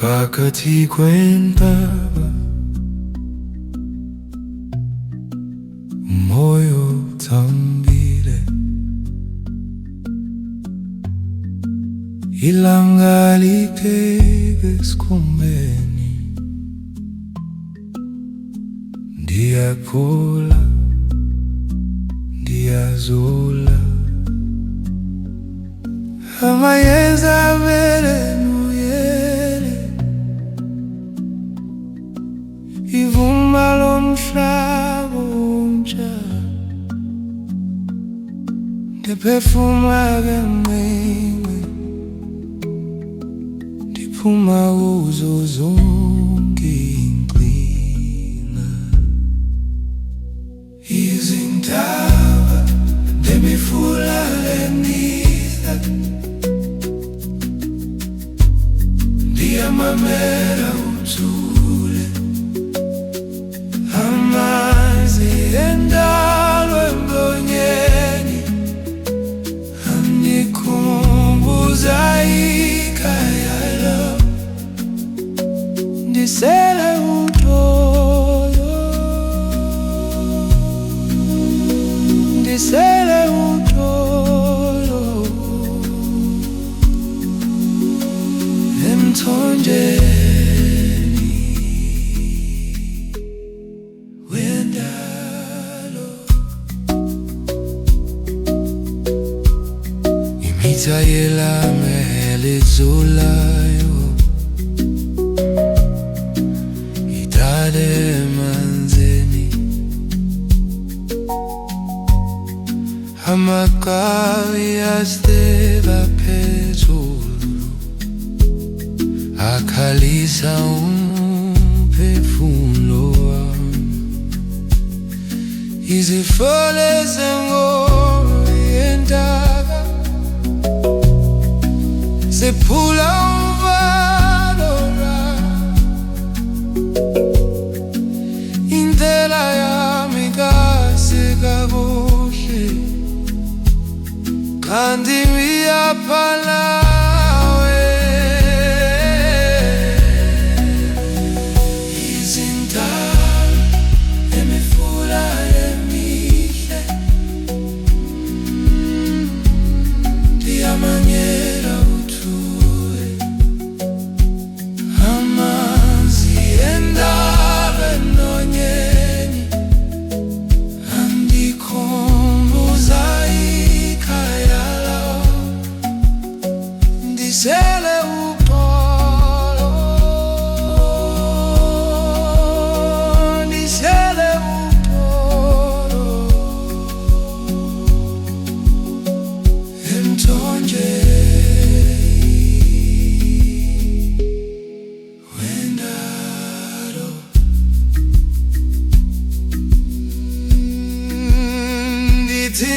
phakathi kwentaba umoya uthambile, ilanga lipheka esikhumbeni. Ndiyakhola, ndiyazula, amayeza avele nuyele, ivumba lomhlaba omtsha, ndiphefumla kancinci, ndiphuma kuzo zonke iingcina. Izintaba ndemifula emihle, ndiyamamela uthule, amanzi endalo emlonyeni andikhumbuza ikhaya lam. Ndisele utoyo, ndisele utoyo emthonjeni wendalo. Imitha yelanga elizulayo idale emanzini, amaqhawe aseba phezulu akhalisa umphefumlo wami. Izifole zengoma yentaba zephula uvalo lwami, indlela yami kasekakuhle kanti ngiyapalawe. Izintaba emifula emihle, ndiyamanyela uthule, amanzi endalo emlonyeni andikhumbuza ikhaya lam. Ndisele uxolo, ndisele uxolo emthonjeni wendalo. Ndithi